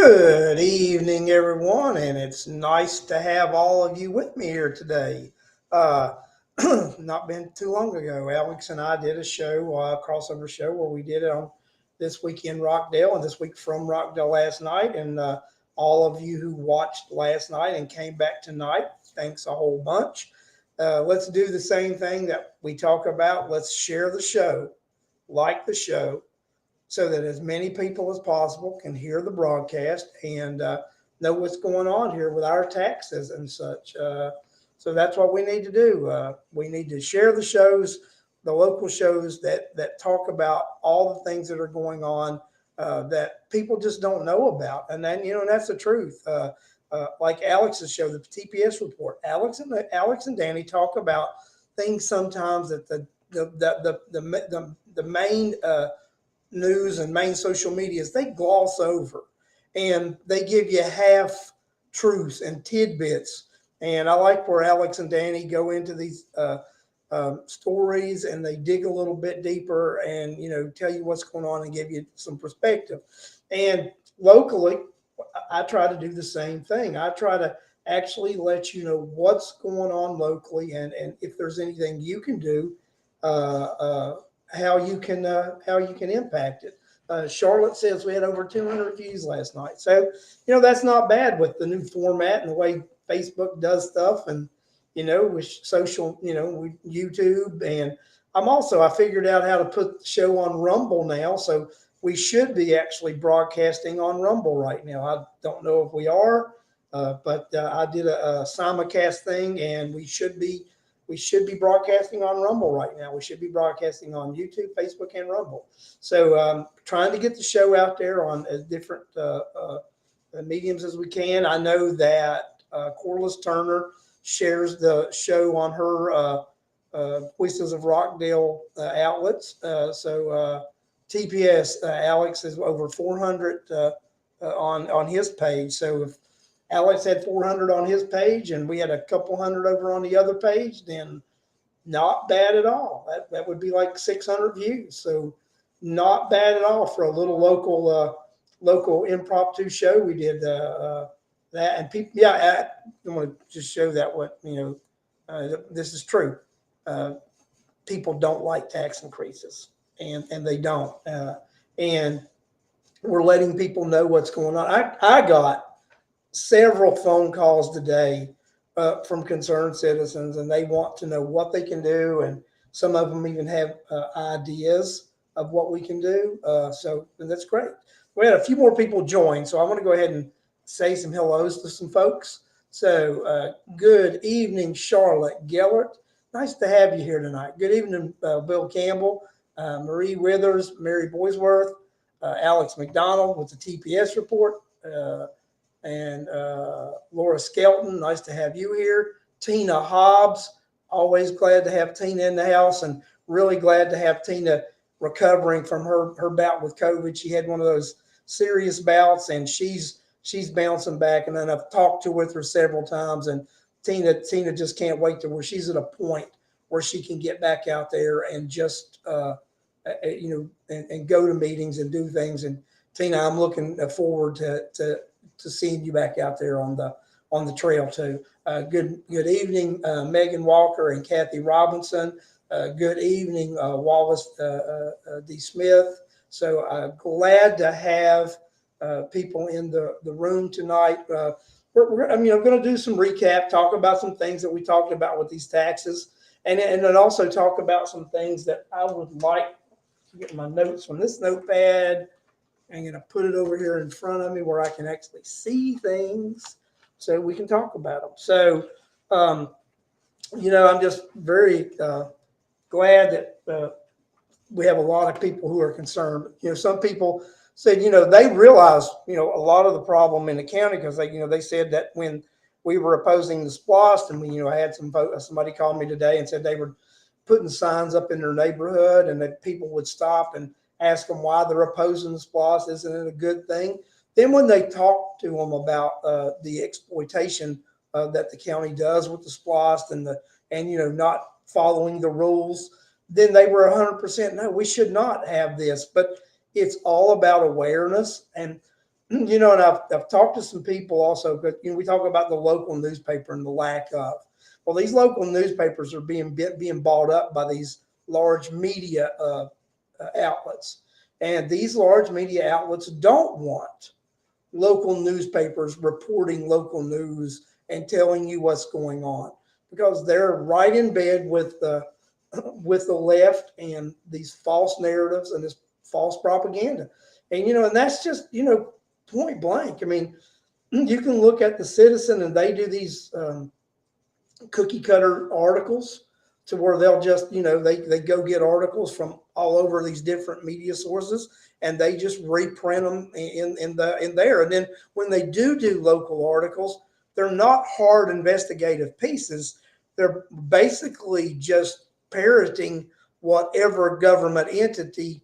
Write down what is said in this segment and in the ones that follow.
Good evening, everyone, and it's nice to have all of you with me here today. Uh, not been too long ago, Alex and I did a show, crossover show, where we did it on this week in Rockdale and this week from Rockdale last night. And all of you who watched last night and came back tonight, thanks a whole bunch. Let's do the same thing that we talk about. Let's share the show, like the show, so that as many people as possible can hear the broadcast and know what's going on here with our taxes and such. So that's what we need to do. We need to share the shows, the local shows that talk about all the things that are going on that people just don't know about. And then and that's the truth. Like Alex's show, the TPS report. Alex and Danny talk about things sometimes that the main news and main social medias they gloss over, and they give you half truths and tidbits. And I like where Alex and Danny go into these stories, and they dig a little bit deeper and tell you what's going on and give you some perspective. And locally, I try to do the same thing. I try to actually let you know what's going on locally, and if there's anything you can do, uh, uh, how you can impact it. Charlotte says we had over 200 views last night, so that's not bad with the new format and the way Facebook does stuff, and with social, with YouTube. And I figured out how to put the show on Rumble now, so we should be actually broadcasting on Rumble right now. I don't know if we are, but I did a simulcast thing, and we should be broadcasting on Rumble right now. We should be broadcasting on YouTube, Facebook, and Rumble. So trying to get the show out there on as different mediums as we can. I know that Corliss Turner shares the show on her Voices of Rockdale outlets. So TPS, Alex is over 400 on his page. So if Alex had 400 on his page and we had a couple hundred over on the other page, then not bad at all. That would be like 600 views. So not bad at all for a little local impromptu show. We did that, and people. Yeah, I want to just show that this is true. Uh, People don't like tax increases, and they don't. And we're letting people know what's going on. I got several phone calls today from concerned citizens, and they want to know what they can do, and some of them even have ideas of what we can do. So that's great. We had a few more people join, so I want to go ahead and say some hellos to some folks. So good evening, Charlotte Gellert. Nice to have you here tonight. Good evening, Bill Campbell, Marie Withers, Mary Boysworth, Alex McDonald with the TPS report. And Laura Skelton, nice to have you here. Tina Hobbs, always glad to have Tina in the house, and really glad to have Tina recovering from her bout with COVID. She had one of those serious bouts, and she's bouncing back. And then I've talked to with her several times, and Tina just can't wait to where she's at a point where she can get back out there and just and go to meetings and do things. And Tina, I'm looking forward to seeing you back out there on the trail too. Good evening, Megan Walker and Kathy Robinson. Good evening, Wallace D. Smith. So glad to have people in the room tonight. I'm going to do some recap, talk about some things that we talked about with these taxes, and then also talk about some things that I would like to get my notes from this notepad. I'm going to put it over here in front of me where I can actually see things so we can talk about them. So, I'm just very glad that we have a lot of people who are concerned. Some people said, they realized, a lot of the problem in the county, because they said that when we were opposing the SPLOST, and I had somebody call me today and said they were putting signs up in their neighborhood, and that people would stop and ask them why they're opposing the SPLOST. Isn't it a good thing? Then when they talk to them about the exploitation that the county does with the SPLOST and not following the rules, then they were 100% no, we should not have this. But it's all about awareness. And you know, and I've talked to some people also, but we talk about the local newspaper and the lack of. Well, these local newspapers are being bought up by these large media outlets, and these large media outlets don't want local newspapers reporting local news and telling you what's going on because they're right in bed with the left and these false narratives and this false propaganda. And and that's just point blank. I mean, you can look at the Citizen and they do these cookie cutter articles to where they'll just they go get articles from all over these different media sources and they just reprint them in there. And then when they do local articles, they're not hard investigative pieces. They're basically just parroting whatever government entity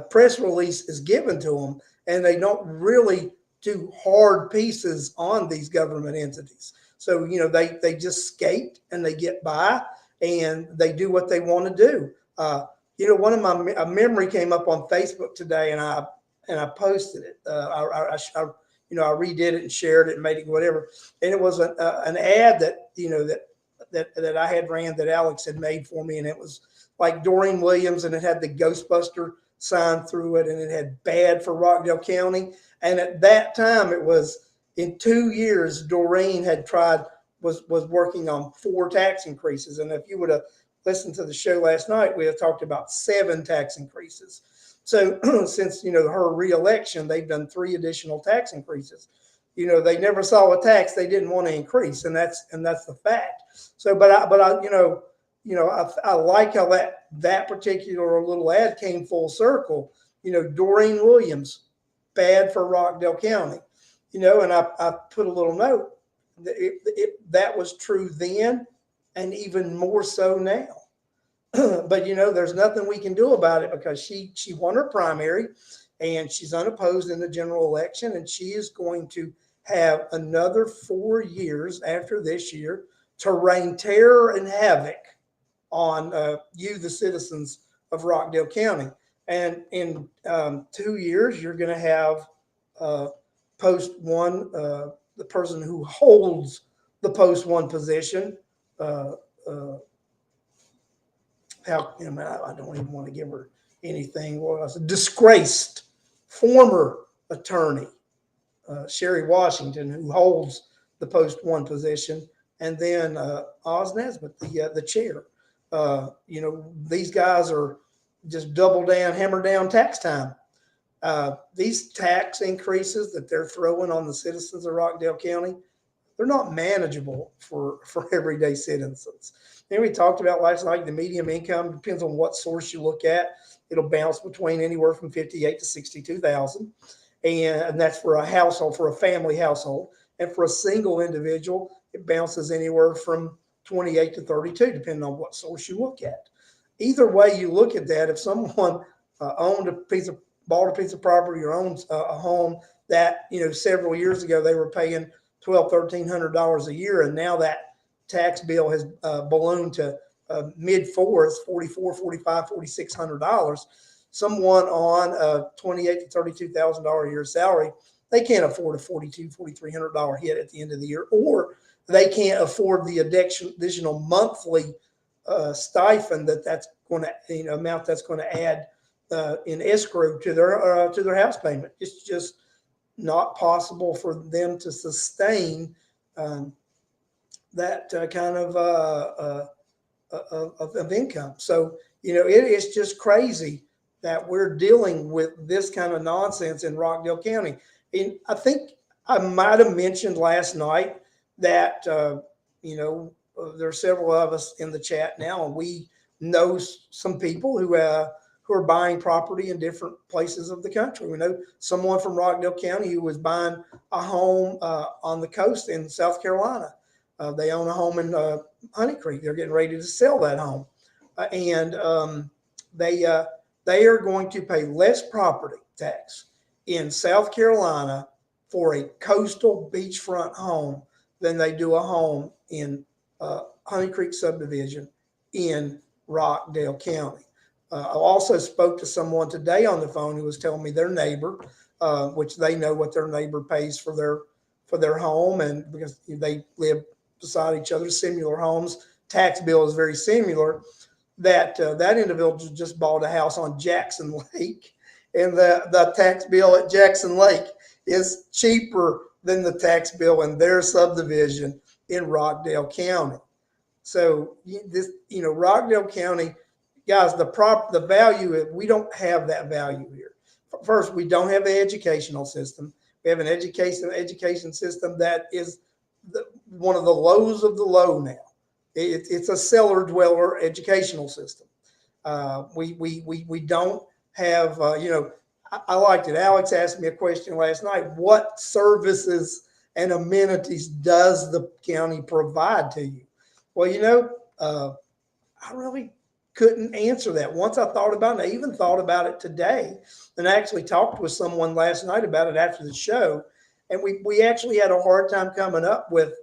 press release is given to them, and they don't really do hard pieces on these government entities. So they just skate and they get by and they do what they want to do. One of my a memory came up on Facebook today, and I posted it. I redid it and shared it and made it whatever. And it was an ad that I had ran that Alex had made for me, and it was like Doreen Williams, and it had the Ghostbuster sign through it, and it had bad for Rockdale County. And at that time, it was in 2 years, Doreen had was working on 4 tax increases. And if you would have listened to the show last night, we have talked about 7 tax increases. So since her reelection, they've done 3 additional tax increases. They never saw a tax they didn't want to increase, and that's the fact. So, but I like how that particular little ad came full circle. Doreen Williams, bad for Rockdale County. And I put a little note. That was true then, and even more so now. But there's nothing we can do about it because she won her primary, and she's unopposed in the general election, and she is going to have another 4 years after this year to rain terror and havoc on you, the citizens of Rockdale County. And in 2 years, you're going to have post one, the person who holds the post one position. I don't even want to give her anything. Well, a disgraced former attorney, Sherry Washington, who holds the post one position, and then Oz Nesbitt, the chair. These guys are just double down, hammer down tax time. These tax increases that they're throwing on the citizens of Rockdale County, they're not manageable for everyday citizens. And we talked about last night, the median income depends on what source you look at. It'll bounce between anywhere from 58 to 62,000, and that's for a household, for a family household. And for a single individual, it bounces anywhere from 28 to 32, depending on what source you look at. Either way you look at that, if someone bought a piece of property or owns a home that several years ago they were paying $1,200-$1,300 a year, and now that tax bill has ballooned to mid fours, $4,400, $4,500, $4,600. Someone on a $28,000 to $32,000 a year salary, they can't afford a $4,200, $4,300 hit at the end of the year, or they can't afford the additional monthly stipend that's going to amount that's going to add in escrow to their house payment. It's just not possible for them to sustain that kind of income. So it is just crazy that we're dealing with this kind of nonsense in Rockdale County. And I think I might have mentioned last night that there are several of us in the chat now, and we know some people who are buying property in different places of the country. We know someone from Rockdale County who was buying a home on the coast in South Carolina. They own a home in Honey Creek. They're getting ready to sell that home, and they are going to pay less property tax in South Carolina for a coastal beachfront home than they do a home in Honey Creek subdivision in Rockdale County. I also spoke to someone today on the phone who was telling me their neighbor which they know what their neighbor pays for their home, and because they live beside each other, similar homes, tax bill is very similar. That individual just bought a house on Jackson Lake, and the tax bill at Jackson Lake is cheaper than the tax bill in their subdivision in Rockdale County. So Rockdale County, guys, the value, we don't have that value here. First, we don't have an educational system. We have an education system that is one of the lows of the low now. It's a cellar dweller educational system. We don't have, I liked it. Alex asked me a question last night. What services and amenities does the county provide to you? Well, I really couldn't answer that. Once I thought about it, I even thought about it today, and I actually talked with someone last night about it after the show. And we actually had a hard time coming up with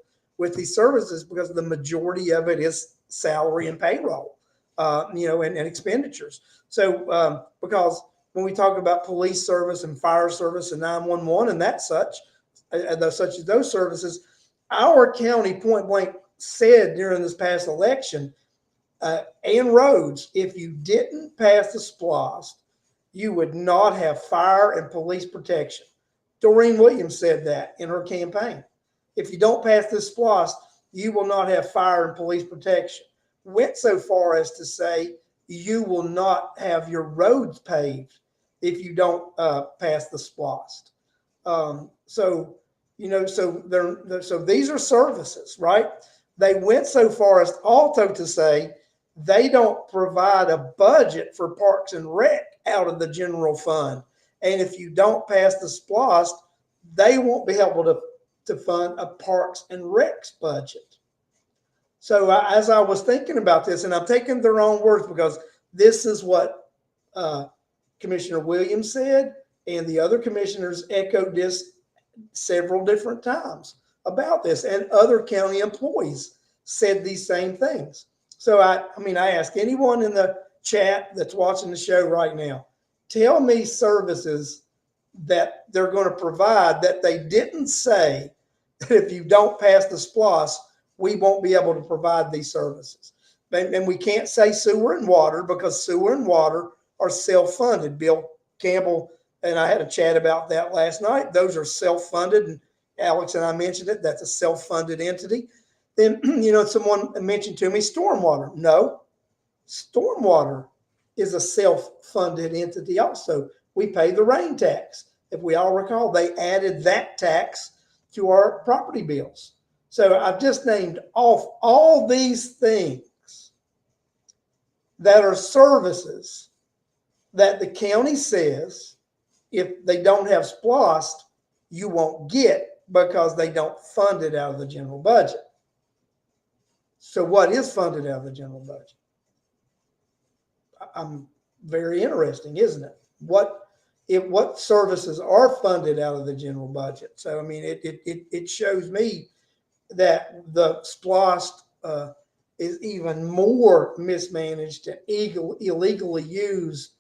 these services because the majority of it is salary and payroll, and expenditures. So because when we talk about police service and fire service and 911 and that such as those services, our county point blank said during this past election, and roads, if you didn't pass the SPLOST, you would not have fire and police protection. Doreen Williams said that in her campaign. If you don't pass this SPLOST, you will not have fire and police protection. Went so far as to say you will not have your roads paved if you don't pass the SPLOST. So these are services, right? They went so far as also to say they don't provide a budget for Parks and Rec out of the general fund. And if you don't pass the SPLOST, they won't be able to fund a Parks and Recs budget. So as I was thinking about this, and I'm taking their own words because this is what Commissioner Williams said, and the other commissioners echoed this several different times about this, and other county employees said these same things. So I ask anyone in the chat that's watching the show right now, tell me services that they're going to provide that they didn't say that if you don't pass the SPLOST, we won't be able to provide these services. And we can't say sewer and water because sewer and water are self-funded. Bill Campbell and I had a chat about that last night. Those are self-funded, and Alex and I mentioned it. That's a self-funded entity. Then, someone mentioned to me stormwater. No, stormwater is a self-funded entity also. We pay the rain tax. If we all recall, they added that tax to our property bills. So I've just named off all these things that are services that the county says if they don't have SPLOST, you won't get because they don't fund it out of the general budget. So what is funded out of the general budget? Very interesting, isn't it? What services are funded out of the general budget? So it shows me that the SPLOST is even more mismanaged and illegally used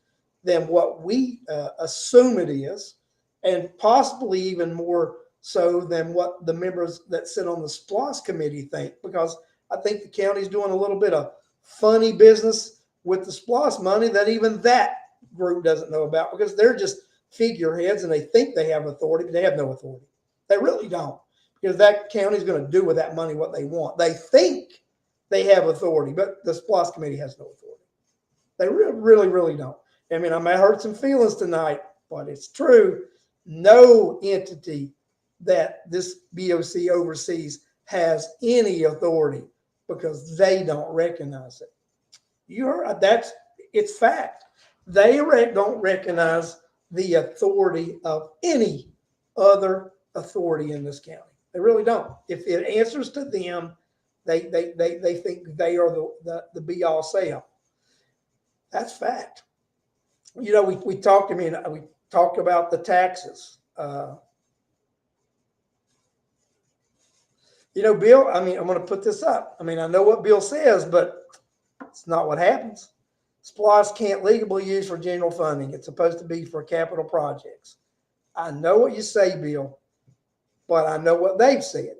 than what we assume it is, and possibly even more so than what the members that sit on the SPLOST committee think, because I think the county's doing a little bit of funny business with the SPLOST money that even that group doesn't know about, because they're just figureheads and they think they have authority, but they have no authority. They really don't, because that county's going to do with that money what they want. They think they have authority, but the SPLOST committee has no authority. They really, really don't. I may hurt some feelings tonight, but it's true. No entity that this BOC oversees has any authority because they don't recognize it. It's fact. They don't recognize the authority of any other authority in this county. They really don't. If it answers to them, they think they are the be all say all. That's fact. We talked about the taxes. Bill, I'm going to put this up. I know what Bill says, but it's not what happens. SPLOST can't legally use for general funding. It's supposed to be for capital projects. I know what you say, Bill, but I know what they've said.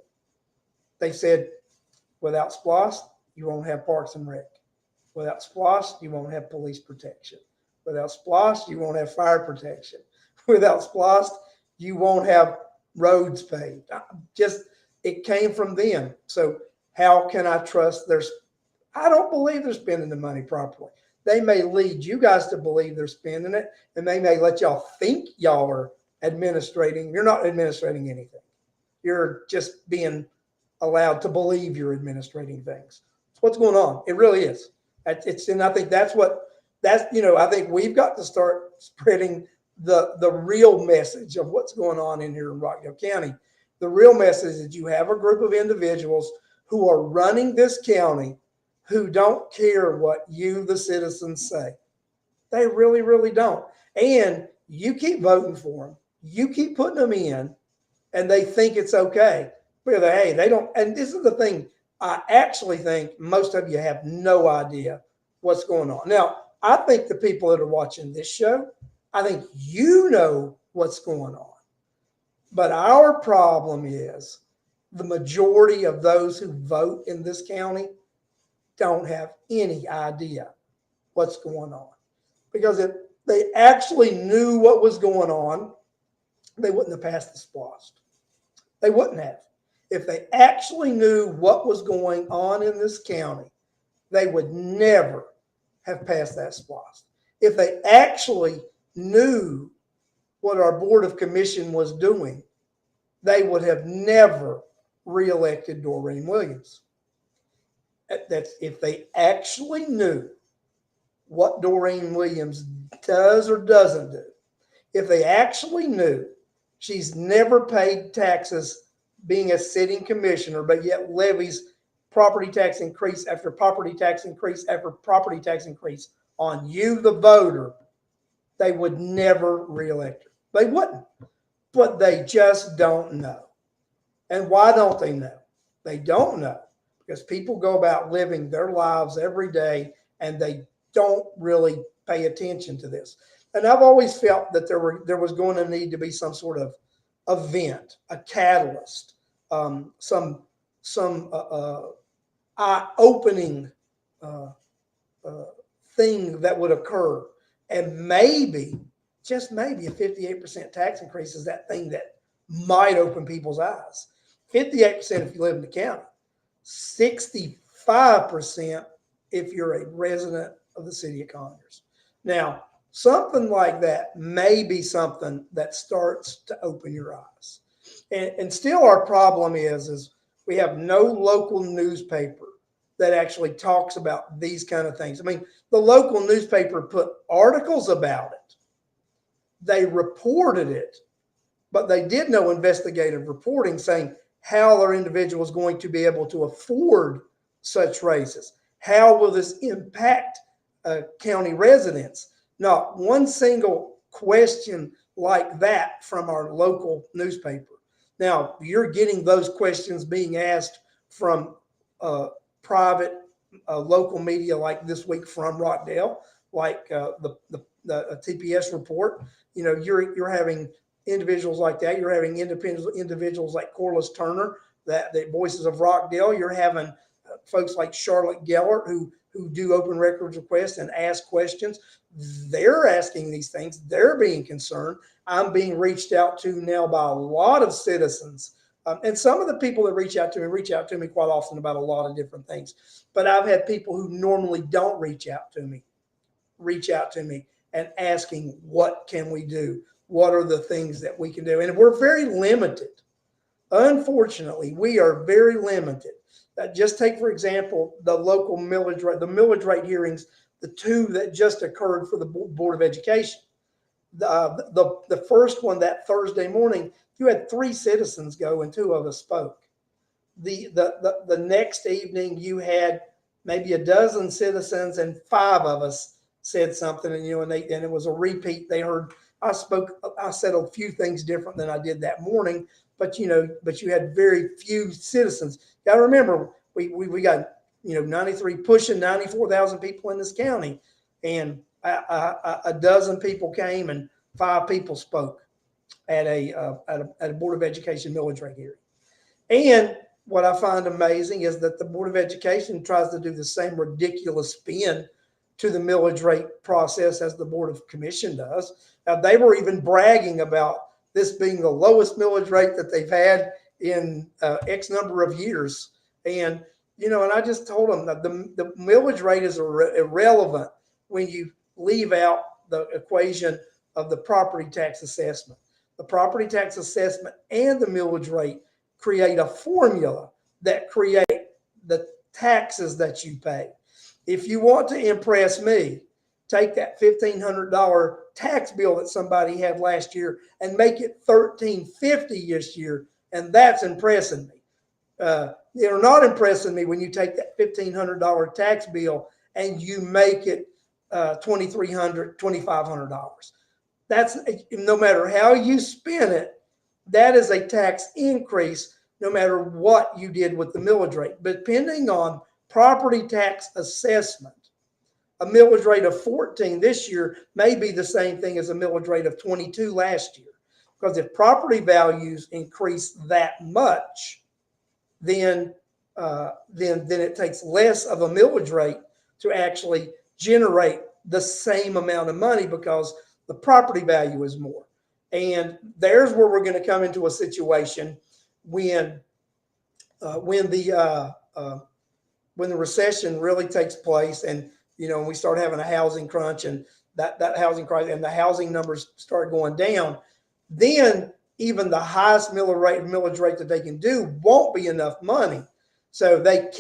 They said, without SPLOST, you won't have Parks and Rec. Without SPLOST, you won't have police protection. Without SPLOST, you won't have fire protection. Without SPLOST, you won't have roads paved. It came from them. So how can I trust I don't believe they're spending the money properly. They may lead you guys to believe they're spending it, and they may let y'all think y'all are administrating. You're not administrating anything. You're just being allowed to believe you're administrating things. It's what's going on. It really is. And I think I think we've got to start spreading the real message of what's going on in here in Rockdale County. The real message is that you have a group of individuals who are running this county who don't care what you, the citizens, say. They really, really don't. And you keep voting for them. You keep putting them in, and they think it's okay. But hey, they don't. And this is the thing. I actually think most of you have no idea what's going on. Now, I think the people that are watching this show, I think you know what's going on. But our problem is the majority of those who vote in this county don't have any idea what's going on. Because if they actually knew what was going on, they wouldn't have passed the SPLOST. They wouldn't have. If they actually knew what was going on in this county, they would never have passed that SPLOST. If they actually knew what our Board of Commission was doing, they would have never reelected Doreen Williams. That's if they actually knew what Doreen Williams does or doesn't do. If they actually knew she's never paid taxes being a sitting commissioner, but yet levies property tax increase after property tax increase after property tax increase on you, the voter, they would never reelect her. They wouldn't, but they just don't know. And why don't they know? They don't know because people go about living their lives every day and they don't really pay attention to this. And I've always felt that there was going to need to be some sort of event, a catalyst, some eye-opening thing that would occur. And maybe, just maybe, a 58% tax increase is that thing that might open people's eyes. 58% if you live in the county, 65% if you're a resident of the city of Conyers. Now, something like that may be something that starts to open your eyes. And still our problem is we have no local newspaper that actually talks about these kind of things. I mean, the local newspaper put articles about it. They reported it, but they did no investigative reporting saying how are individuals going to be able to afford such raises? How will this impact county residents? Not one single question like that from our local newspaper. Now, you're getting those questions being asked from private local media like This Week from Rockdale, like the TPS report. You know, you're having individuals like that. You're having individuals like Corliss Turner, the Voices of Rockdale. You're having folks like Charlotte Gellert who do open records requests and ask questions. They're asking these things. They're being concerned. I'm being reached out to now by a lot of citizens. And some of the people that reach out to me quite often about a lot of different things. But I've had people who normally don't reach out to me and asking, what can we do? What are the things that we can do? And we're very limited. Unfortunately, we are very limited. Just take, for example, the local millage rate hearings, the two that just occurred for the Board of Education. The first one that Thursday morning, you had 3 citizens go and 2 of us spoke. The next evening, you had maybe a dozen citizens and 5 of us said something, and and it was a repeat. They heard I said a few things different than I did that morning, but you had very few citizens. Got to remember, we got 93 pushing 94,000 people in this county, and a dozen people came and 5 people spoke. at a Board of Education millage rate hearing. And what I find amazing is that the Board of Education tries to do the same ridiculous spin to the millage rate process as the Board of Commission does. Now, they were even bragging about this being the lowest millage rate that they've had in X number of years. And, and I just told them that the millage rate is irrelevant when you leave out the equation of the property tax assessment. The property tax assessment and the millage rate create a formula that create the taxes that you pay. If you want to impress me, take that $1,500 tax bill that somebody had last year and make it $1,350 this year, and that's impressing me. You're not impressing me when you take that $1,500 tax bill and you make it $2,300, $2,500. That's, no matter how you spin it, that is a tax increase no matter what you did with the millage rate. But depending on property tax assessment, a millage rate of 14 this year may be the same thing as a millage rate of 22 last year. Because if property values increase that much, then it takes less of a millage rate to actually generate the same amount of money because the property value is more. And there's where we're going to come into a situation when the recession really takes place, and we start having a housing crunch, and that housing crisis, and the housing numbers start going down. Then even the highest millage rate that they can do won't be enough money, so they've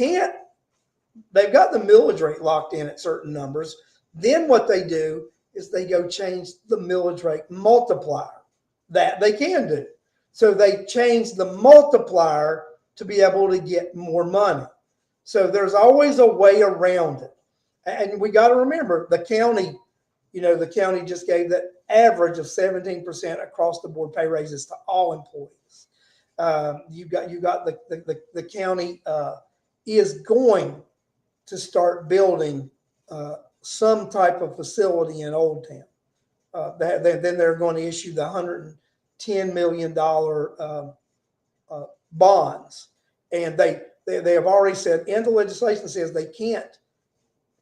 got the millage rate locked in at certain numbers. Then what they do is they go change the millage rate multiplier. That they can do. So they change the multiplier to be able to get more money. So there's always a way around it. And we got to remember the county just gave that average of 17% across the board pay raises to all employees. You got the county is going to start building some type of facility in Old Town. Then they're going to issue the $110 million bonds. And they have already said, and the legislation says they can't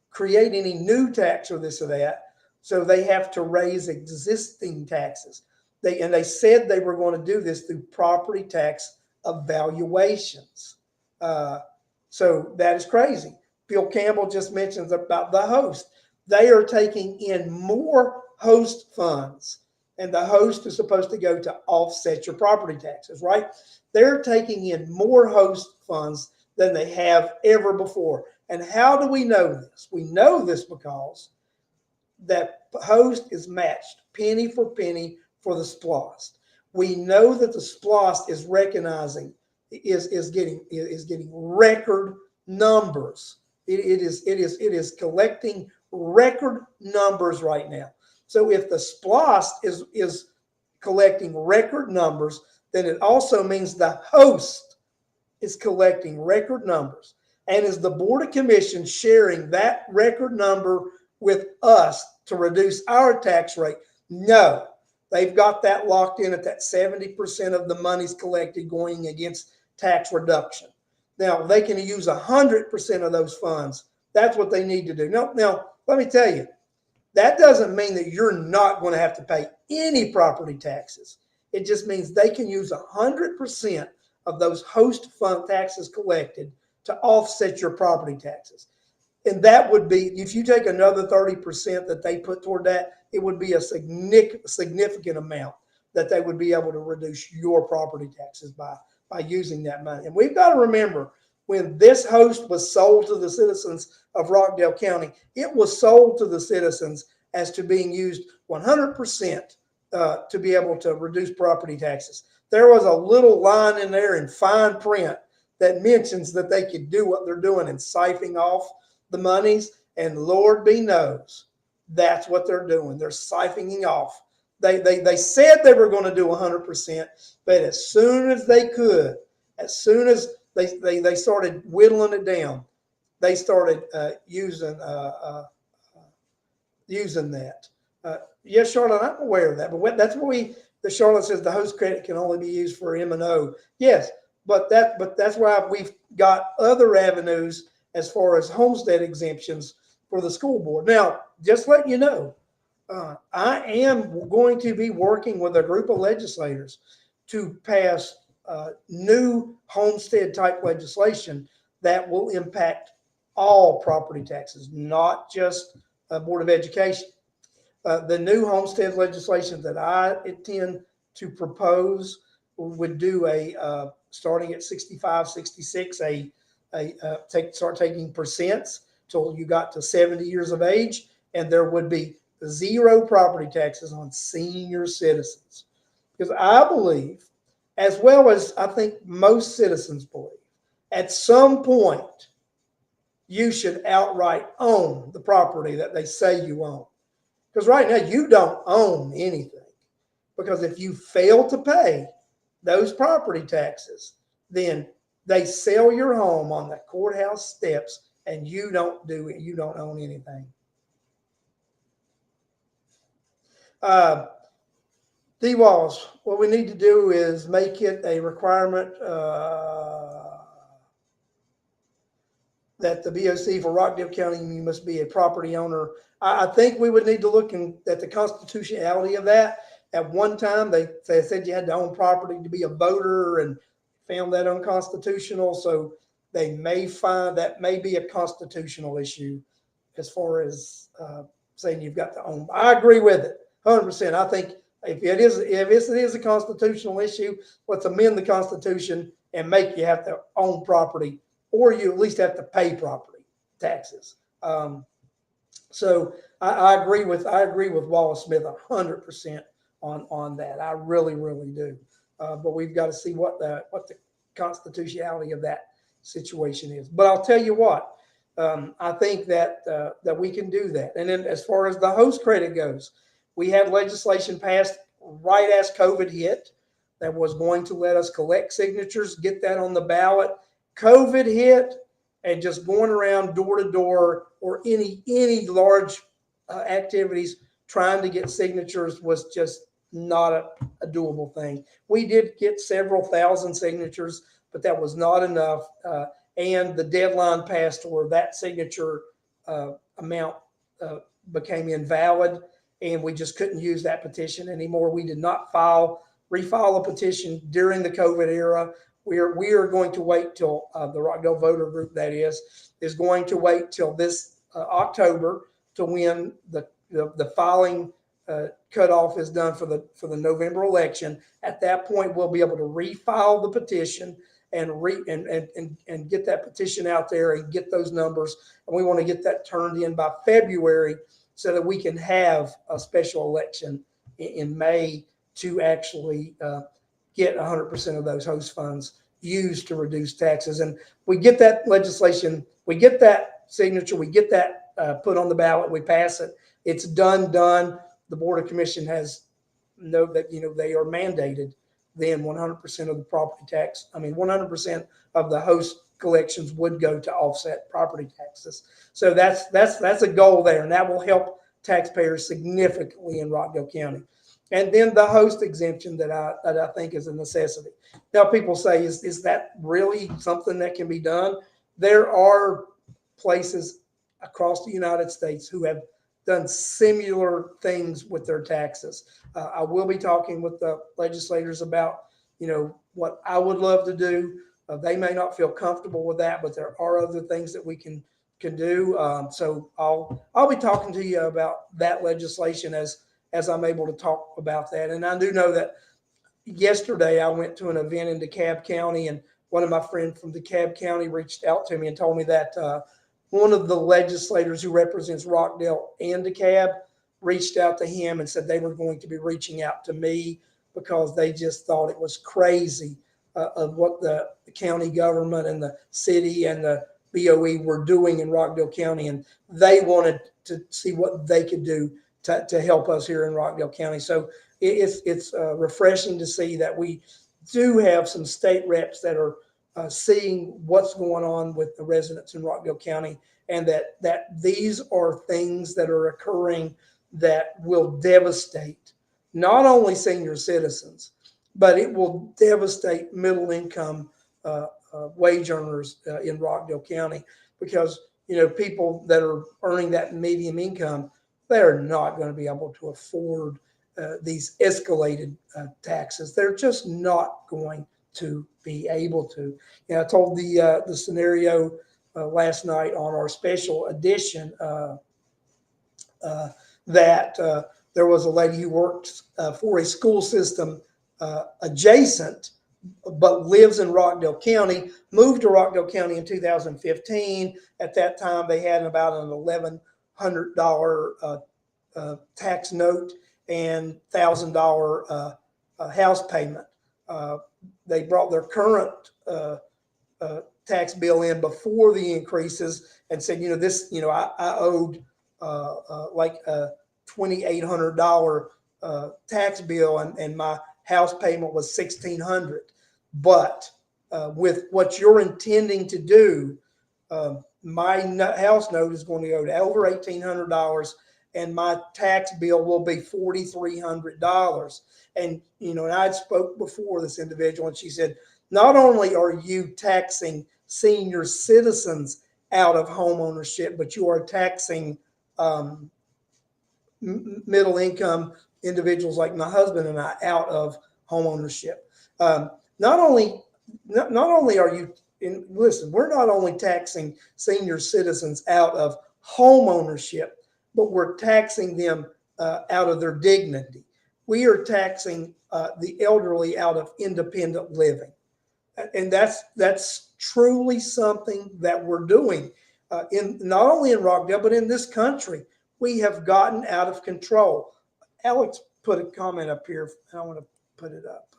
create any new tax or this or that. So they have to raise existing taxes. They said they were going to do this through property tax evaluations. So that is crazy. Bill Campbell just mentions about the host. They are taking in more host funds, and the host is supposed to go to offset your property taxes, right? They're taking in more host funds than they have ever before. And how do we know this? We know this because that host is matched penny for penny for the SPLOST. We know that the SPLOST is recognizing is getting record numbers. It is collecting record numbers right now. So if the SPLOST is collecting record numbers, then it also means the host is collecting record numbers. And is the Board of Commissions sharing that record number with us to reduce our tax rate? No. They've got that locked in at that 70% of the money's collected going against tax reduction. Now, they can use 100% of those funds. That's what they need to do. Now, let me tell you, that doesn't mean that you're not going to have to pay any property taxes. It just means they can use 100% of those host fund taxes collected to offset your property taxes. And that would be, if you take another 30% that they put toward that, it would be a significant amount that they would be able to reduce your property taxes by using that money. And we've got to remember, when this host was sold to the citizens of Rockdale County, it was sold to the citizens as to being used 100% to be able to reduce property taxes. There was a little line in there in fine print that mentions that they could do what they're doing and siphoning off the monies, and Lord be knows that's what they're doing. They're siphoning off. They said they were going to do 100%, but as soon as they could, as soon as they started whittling it down, they started using that. Yes, Charlotte, I'm aware of that, but that's what the Charlotte says the host credit can only be used for M&O. Yes, but that's why we've got other avenues as far as homestead exemptions for the school board. Now, just letting you know, I am going to be working with a group of legislators to pass new homestead type legislation that will impact all property taxes, not just Board of Education. The new homestead legislation that I intend to propose would do a starting at 65, 66, start taking percents till you got to 70 years of age, and there would be zero property taxes on senior citizens. Because I believe, as well as I think most citizens believe, at some point you should outright own the property that they say you own. Because right now you don't own anything. Because if you fail to pay those property taxes, then they sell your home on the courthouse steps and you don't do it. You don't own anything. D-Walls, what we need to do is make it a requirement that the BOC for Rockdale County, you must be a property owner. I think we would need to look at the constitutionality of that. At one time, they said you had to own property to be a voter and found that unconstitutional. So they may find that may be a constitutional issue as far as saying you've got to own. I agree with it 100%. I think if it is a constitutional issue, let's amend the Constitution and make you have to own property, or you at least have to pay property taxes. So I agree with Wallace Smith 100% on that. I really do. But we've got to see what the constitutionality of that situation is. But I'll tell you what, I think that we can do that. And then as far as the host credit goes, we had legislation passed right as COVID hit that was going to let us collect signatures, get that on the ballot. COVID hit, and just going around door to door or any large activities trying to get signatures was just not a doable thing. We did get several thousand signatures, but that was not enough. And the deadline passed where that signature amount became invalid, and we just couldn't use that petition anymore. We did not refile a petition during the COVID era. We are going to wait till the Rockdale voter group, that is going to wait till this October to when the filing cutoff is done for the November election. At that point, we'll be able to refile the petition and get that petition out there and get those numbers. And we want to get that turned in by February so that we can have a special election in May to actually get 100% of those host funds used to reduce taxes. And we get that legislation, we get that signature, we get that put on the ballot, we pass it. It's done. The Board of Commission has know that, they are mandated then 100% of the property tax. 100% of the host collections would go to offset property taxes. So that's a goal there, and that will help taxpayers significantly in Rockdale County. And then the host exemption that I think is a necessity. Now, people say, is that really something that can be done? There are places across the United States who have done similar things with their taxes. I will be talking with the legislators about, what I would love to do. They may not feel comfortable with that, but there are other things that we can do. So I'll be talking to you about that legislation as I'm able to talk about that. And I do know that yesterday I went to an event in DeKalb County, and one of my friends from DeKalb County reached out to me and told me that one of the legislators who represents Rockdale and DeKalb reached out to him and said they were going to be reaching out to me because they just thought it was crazy of what the county government and the city and the BOE were doing in Rockdale County, and they wanted to see what they could do to help us here in Rockdale County. So it's refreshing to see that we do have some state reps that are seeing what's going on with the residents in Rockdale County, and that these are things that are occurring that will devastate not only senior citizens, but it will devastate middle income wage earners in Rockdale County, because people that are earning that medium income, they're not going to be able to afford these escalated taxes. They're just not going to be able to. I told the scenario last night on our special edition that there was a lady who worked for a school system adjacent, but lives in Rockdale County, moved to Rockdale County in 2015. At that time, they had about an $1,100 tax note and $1,000 house payment. They brought their current tax bill in before the increases and said, I owed like a $2,800 tax bill, and my house payment was $1,600. But with what you're intending to do, my house note is going to go to over $1,800, and my tax bill will be $4,300. And and I'd spoke before this individual, and she said, not only are you taxing senior citizens out of home ownership, but you are taxing middle income individuals like my husband and I out of home ownership. Not only are you, listen, we're not only taxing senior citizens out of home ownership, but we're taxing them out of their dignity. We are taxing the elderly out of independent living. And that's truly something that we're doing in not only in Rockdale, but in this country. We have gotten out of control. Alex put a comment up here. I want to put it up.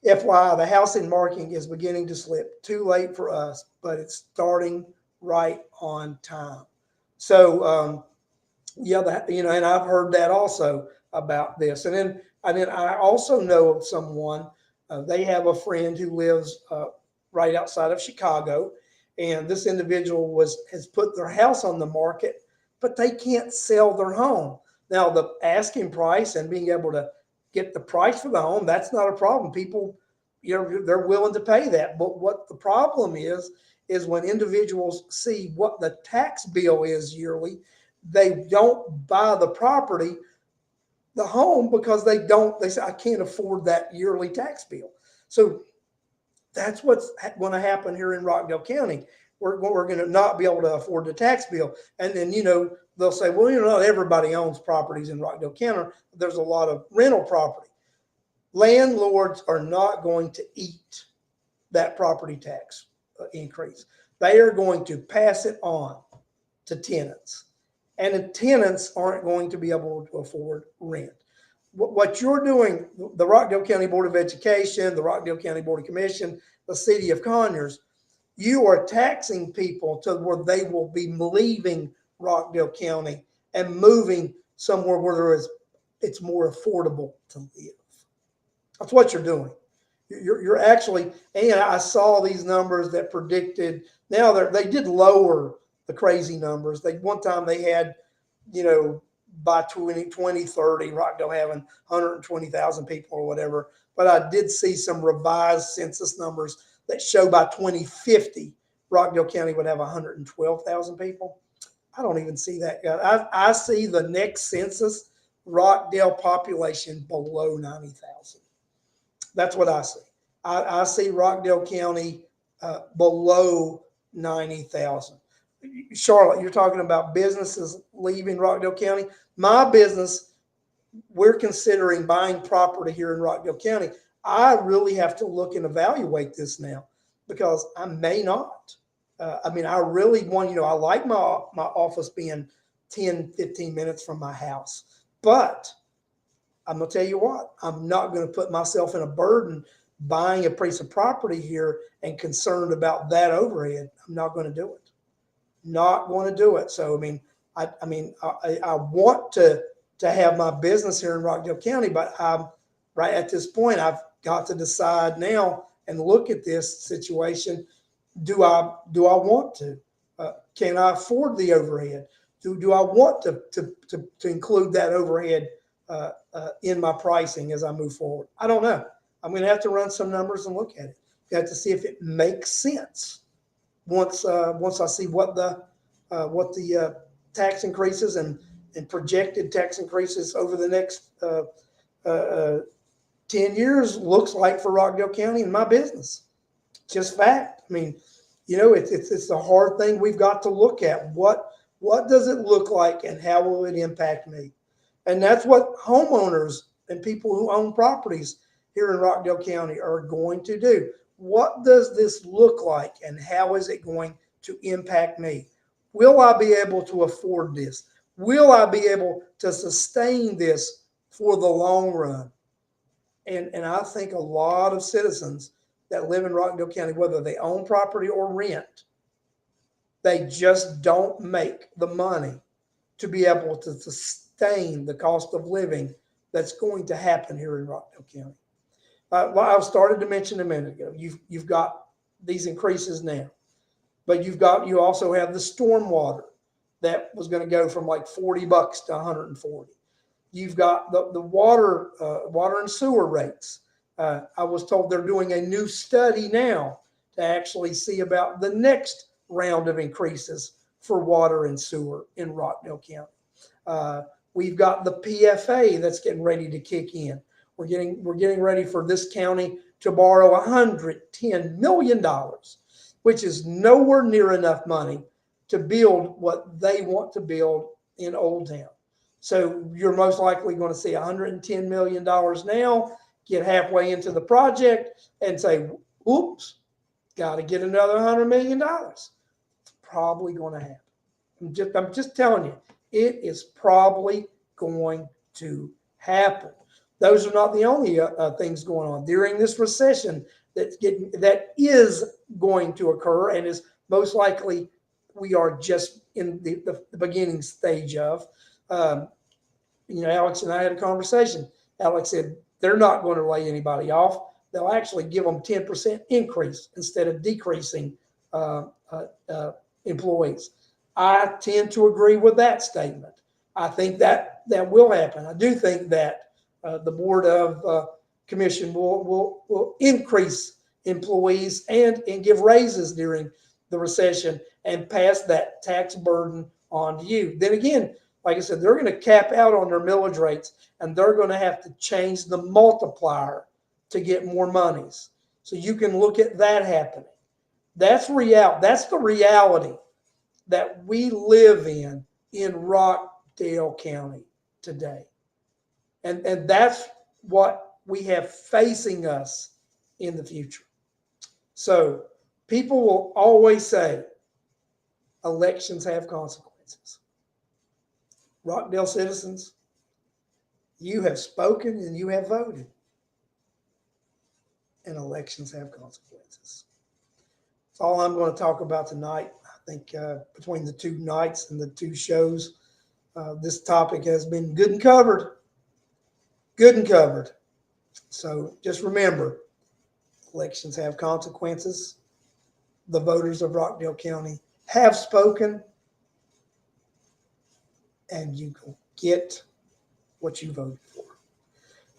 FYI, the housing market is beginning to slip. Too late for us, but it's starting right on time. So, and I've heard that also about this. And then I also know of someone. They have a friend who lives right outside of Chicago, and this individual has put their house on the market, but they can't sell their home. Now, the asking price and being able to get the price for the home, that's not a problem. People, they're willing to pay that. But what the problem is when individuals see what the tax bill is yearly, they don't buy the property, the home, because they say, I can't afford that yearly tax bill. So that's what's going to happen here in Rockdale County. We're going to not be able to afford the tax bill. And then, they'll say, well, not everybody owns properties in Rockdale County. There's a lot of rental property. Landlords are not going to eat that property tax increase. They are going to pass it on to tenants. And the tenants aren't going to be able to afford rent. What you're doing, the Rockdale County Board of Education, the Rockdale County Board of Commission, the City of Conyers, you are taxing people to where they will be leaving Rockdale County and moving somewhere where it's more affordable to live. That's what you're doing. You're actually, and I saw these numbers that predicted, now they did lower the crazy numbers. One time they had, by 2030, Rockdale having 120,000 people or whatever. But I did see some revised census numbers that show by 2050, Rockdale County would have 112,000 people. I don't even see that. I see the next census, Rockdale population below 90,000. That's what I see. I see Rockdale County below 90,000. Charlotte, you're talking about businesses leaving Rockdale County. My business, we're considering buying property here in Rockdale County. I really have to look and evaluate this now, because I may not. I really want, I like my office being 10, 15 minutes from my house. But I'm going to tell you what, I'm not going to put myself in a burden buying a piece of property here and concerned about that overhead. I'm not going to do it. Not going to do it. So, I want to have my business here in Rockdale County, but I'm right at this point, I've got to decide now and look at this situation. Do I want to? Can I afford the overhead? Do I want to include that overhead in my pricing as I move forward? I don't know. I'm going to have to run some numbers and look at it. You have to see if it makes sense once I see what the tax increases and projected tax increases over the next 10 years looks like for Rockdale County and my business. Just fact. I mean, it's a hard thing we've got to look at. What does it look like and how will it impact me? And that's what homeowners and people who own properties here in Rockdale County are going to do. What does this look like and how is it going to impact me? Will I be able to afford this? Will I be able to sustain this for the long run? And I think a lot of citizens that live in Rockdale County, whether they own property or rent, they just don't make the money to be able to sustain the cost of living that's going to happen here in Rockdale County. I started to mention a minute ago, you've got these increases now, but you also have the stormwater that was going to go from like $40 to $140. You've got the water and sewer rates. I was told they're doing a new study now to actually see about the next round of increases for water and sewer in Rockdale County. We've got the PFA that's getting ready to kick in. We're getting ready for this county to borrow $110 million, which is nowhere near enough money to build what they want to build in Old Town. So you're most likely going to see $110 million now, get halfway into the project and say, oops, got to get another $100 million. It's probably going to happen. I'm just telling you, it is probably going to happen. Those are not the only things going on during this recession that is going to occur and is most likely we are just in the beginning stage of. Alex and I had a conversation. Alex said they're not going to lay anybody off. They'll actually give them 10% increase instead of decreasing employees. I tend to agree with that statement. I think that will happen. I do think that the Board of Commission will increase employees and give raises during the recession and pass that tax burden on to you. Then again, like I said, they're going to cap out on their millage rates and they're going to have to change the multiplier to get more monies. So you can look at that happening. That's real. That's the reality that we live in Rockdale County today. And that's what we have facing us in the future. So people will always say elections have consequences. Rockdale citizens, you have spoken and you have voted. And elections have consequences. That's all I'm going to talk about tonight. I think between the two nights and the two shows, this topic has been good and covered. Good and covered. So just remember, elections have consequences. The voters of Rockdale County have spoken, and you will get what you voted for.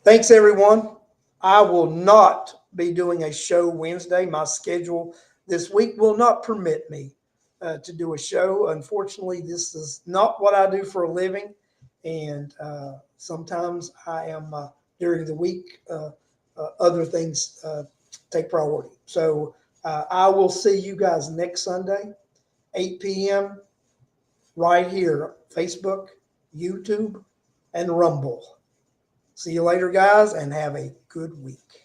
Thanks, everyone. I will not be doing a show Wednesday. My schedule this week will not permit me to do a show. Unfortunately, this is not what I do for a living. And sometimes I am, during the week, other things take priority. So I will see you guys next Sunday, 8 p.m. right here, Facebook, YouTube, and Rumble. See you later, guys, and have a good week.